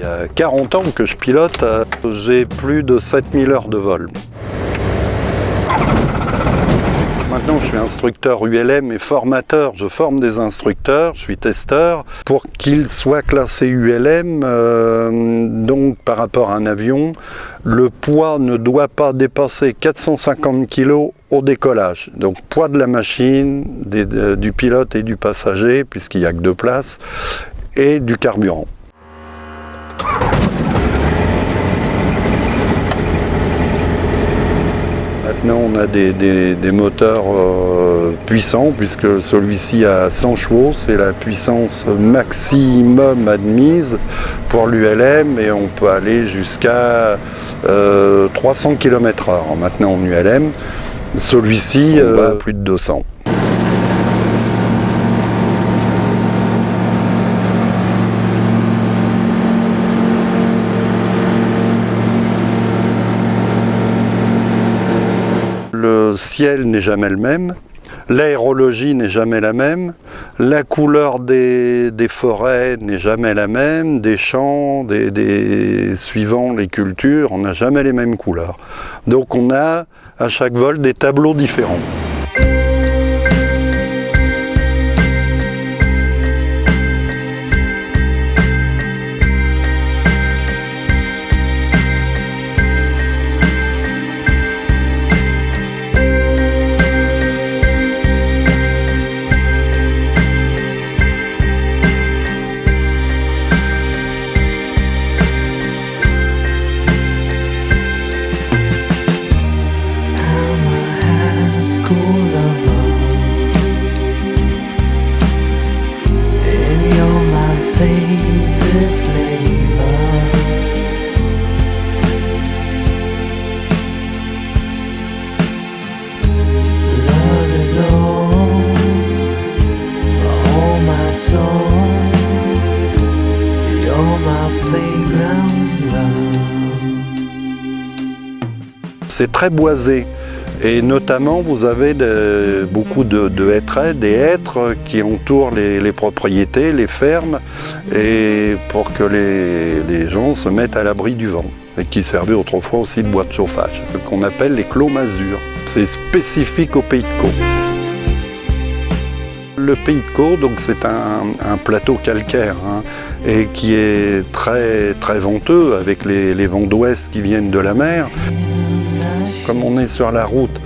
y a 40 ans que je pilote, j'ai plus de 7000 heures de vol. Maintenant, je suis instructeur ULM et formateur. Je forme des instructeurs, je suis testeur pour qu'ils soient classés ULM. Donc, par rapport à un avion, le poids ne doit pas dépasser 450 kg au décollage. Donc, poids de la machine, du pilote et du passager, puisqu'il n'y a que 2 places, et du carburant. Maintenant, on a des moteurs puissants, puisque celui-ci a 100 chevaux, c'est la puissance maximum admise pour l'ULM, et on peut aller jusqu'à 300 km/h maintenant en ULM. Celui-ci va à plus de 200. Le ciel n'est jamais le même, l'aérologie n'est jamais la même, la couleur des forêts n'est jamais la même, des champs, suivant les cultures, on n'a jamais les mêmes couleurs. Donc on a à chaque vol des tableaux différents. C'est très boisé et notamment vous avez beaucoup de hêtraies, des hêtres qui entourent les propriétés, les fermes, et pour que les gens se mettent à l'abri du vent, et qui servaient autrefois aussi de bois de chauffage, qu'on appelle les clos masures. C'est spécifique au Pays de Caux. Le Pays de Caux, donc c'est un plateau calcaire et qui est très, très venteux avec les vents d'ouest qui viennent de la mer. Comme on est sur la route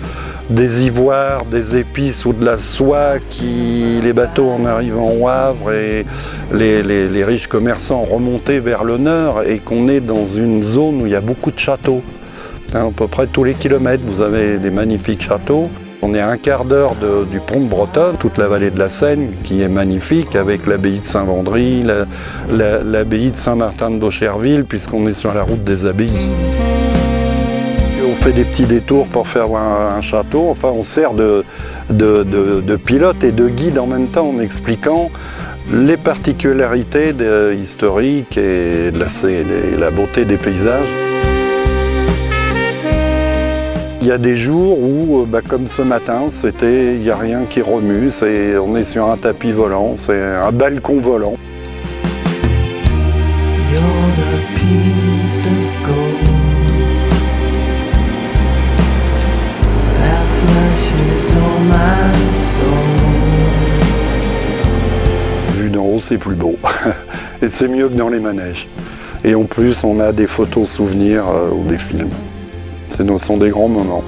des ivoires, des épices ou de la soie, les bateaux en arrivant au Havre et les riches commerçants remontaient vers le nord, et qu'on est dans une zone où il y a beaucoup de châteaux. À peu près tous les kilomètres, vous avez des magnifiques châteaux. On est à un quart d'heure du pont de Bretonne, toute la vallée de la Seine qui est magnifique, avec l'abbaye de Saint-Vendry, l'abbaye de Saint-Martin de Beaucherville, puisqu'on est sur la route des abbayes. On fait des petits détours pour faire un château. Enfin, on sert de pilote et de guide en même temps, en expliquant les particularités historiques et la beauté des paysages. Il y a des jours où, comme ce matin, il n'y a rien qui remue, on est sur un tapis volant, c'est un balcon volant. Vu d'en haut, c'est plus beau. Et c'est mieux que dans les manèges. Et en plus, on a des photos souvenirs ou des films. Ce sont des grands moments.